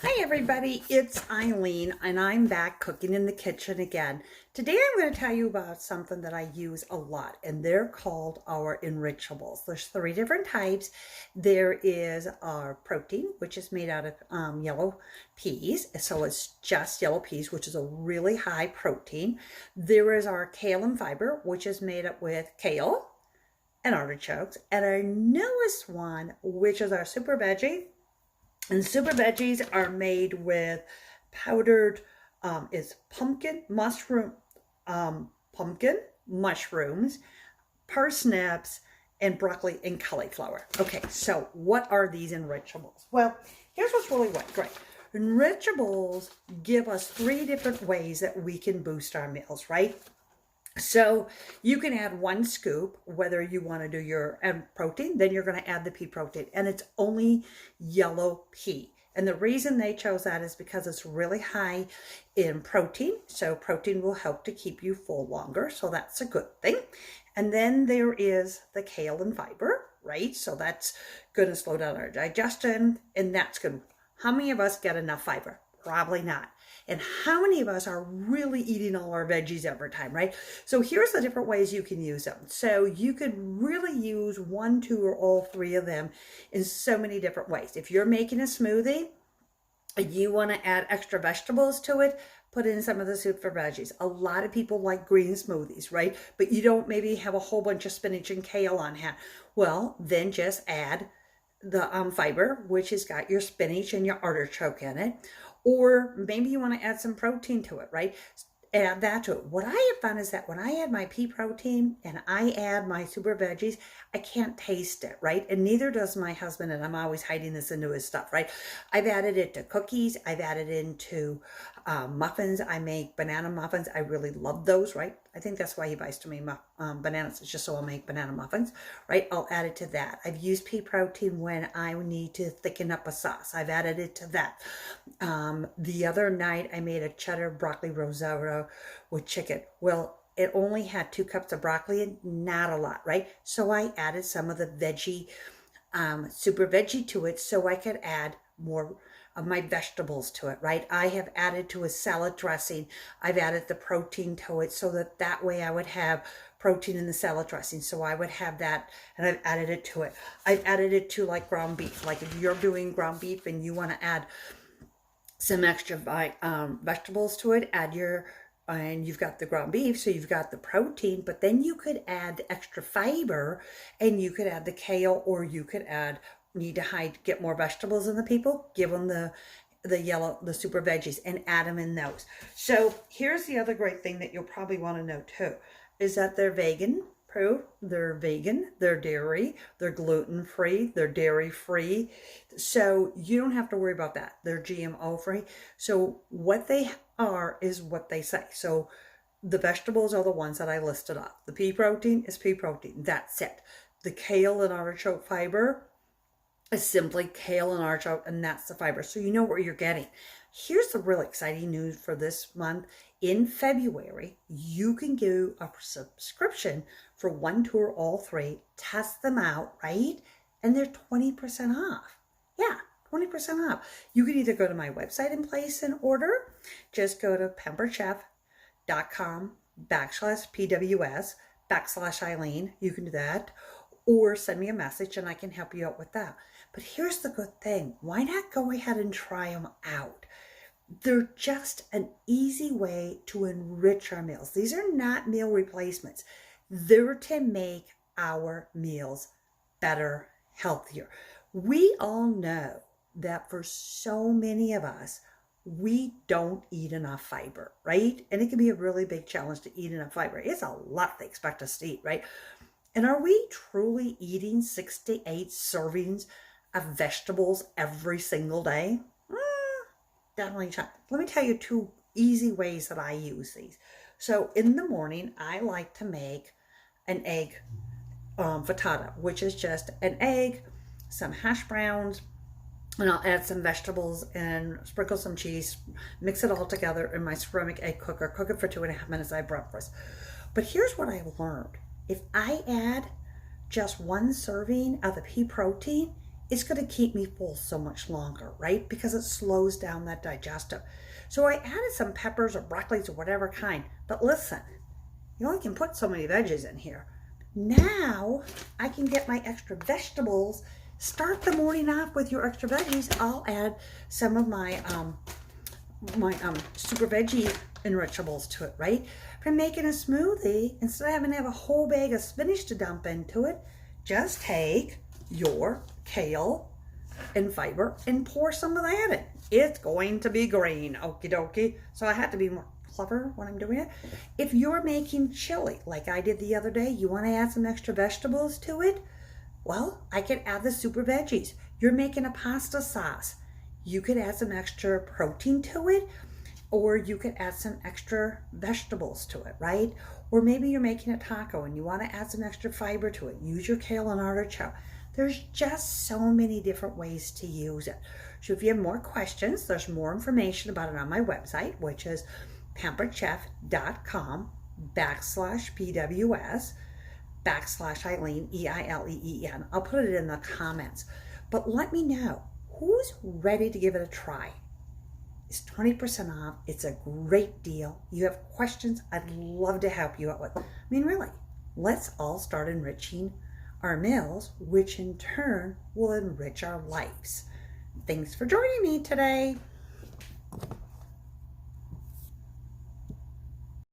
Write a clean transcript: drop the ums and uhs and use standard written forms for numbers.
Hi everybody, it's Eileen and I'm back cooking in the kitchen again. Today I'm going to tell you about something that I use a lot and they're called our Enrichables. There's three different types. There is our protein, which is made out of yellow peas. So it's just yellow peas, which is a really high protein. There is our kale and fiber, which is made up with kale and artichokes. And our newest one, which is our super veggie. And super veggies are made with powdered, is pumpkin, mushrooms, parsnips, and broccoli and cauliflower. Okay, so what are these Enrichables? Well, here's what's really great. Enrichables give us three different ways that we can boost our meals, right? So you can add one scoop, whether you want to do your protein, then you're going to add the pea protein, and it's only yellow pea. And the reason they chose that is because it's really high in protein. So protein will help to keep you full longer. So that's a good thing. And then there is the kale and fiber, right? So that's going to slow down our digestion, and that's good. How many of us get enough fiber? Probably not. And how many of us are really eating all our veggies every time, right? So here's the different ways you can use them. So you could really use one, two, or all three of them in so many different ways. If you're making a smoothie and you want to add extra vegetables to it, put in some of the soup for veggies. A lot of people like green smoothies, right? But you don't maybe have a whole bunch of spinach and kale on hand. Well, then just add the fiber, which has got your spinach and your artichoke in it. Or maybe you want to add some protein to it, right? Add that to it. What I have found is that when I add my pea protein and I add my super veggies, I can't taste it, right? And neither does my husband, and I'm always hiding this into his stuff, right? I've added it to cookies. I've added it into muffins. I make banana muffins. I really love those, right? I think that's why he buys to me bananas. It's just so I'll make banana muffins, right? I'll add it to that. I've used pea protein when I need to thicken up a sauce. I've added it to that. The other night I made a cheddar broccoli risotto with chicken. Well, it only had 2 cups of broccoli and not a lot, right? So I added some of the veggie, super veggie to it so I could add more of my vegetables to it, right? I have added to a salad dressing. I've added the protein to it so that way I would have protein in the salad dressing. So I would have that, and I've added it to it. I've added it to like ground beef. Like if you're doing ground beef and you want to add some extra vegetables to it, and you've got the ground beef, so you've got the protein, but then you could add the extra fiber, and you could add the kale, or you could add, get more vegetables in the people, give them the super veggies and add them in those. So here's the other great thing that you'll probably want to know too, is that they're vegan. They're vegan, they're dairy, they're gluten-free, they're dairy-free. So you don't have to worry about that. They're GMO-free. So what they are is what they say. So the vegetables are the ones that I listed off. The pea protein is pea protein. That's it. The kale and artichoke fiber is simply kale and artichoke, and that's the fiber. So you know what you're getting. Here's the really exciting news for this month. In February, you can do a subscription for 1, 2, or all 3. Test them out, right? And they're 20% off. Yeah, 20% off. You can either go to my website and place an order. Just go to pamperchef.com/PWS/Eileen. You can do that. Or send me a message and I can help you out with that. But here's the good thing. Why not go ahead and try them out? They're just an easy way to enrich our meals. These are not meal replacements. They're to make our meals better, healthier. We all know that for so many of us, we don't eat enough fiber, right? And it can be a really big challenge to eat enough fiber. It's a lot they expect us to eat, right? And are we truly eating 6 to 8 servings of vegetables every single day? Definitely not. Let me tell you 2 easy ways that I use these. So in the morning, I like to make an egg frittata, which is just an egg, some hash browns, and I'll add some vegetables and sprinkle some cheese, mix it all together in my ceramic egg cooker, cook it for 2.5 minutes. I have breakfast. But here's what I've learned. If I add just 1 serving of the pea protein, it's going to keep me full so much longer, right? Because it slows down that digestive. So I added some peppers or broccolis or whatever kind. But listen, you only can put so many veggies in here. Now I can get my extra vegetables. Start the morning off with your extra veggies. I'll add some of my super veggie enrichables to it, right? For making a smoothie, instead of having to have a whole bag of spinach to dump into it, just take your kale and fiber and pour some of that in. It's going to be green, okie dokie. So I had to be more clever when I'm doing it. If you're making chili, like I did the other day, you want to add some extra vegetables to it? Well, I could add the super veggies. You're making a pasta sauce. You could add some extra protein to it, or you could add some extra vegetables to it, right? Or maybe you're making a taco and you want to add some extra fiber to it. Use your kale and artichoke. There's just so many different ways to use it. So if you have more questions, there's more information about it on my website, which is pamperedchef.com/PWS/Eileen, EILEEN. I'll put it in the comments. But let me know, who's ready to give it a try? It's 20% off. It's a great deal. You have questions, I'd love to help you out with. I mean, really, let's all start enriching our meals, which in turn will enrich our lives. Thanks for joining me today.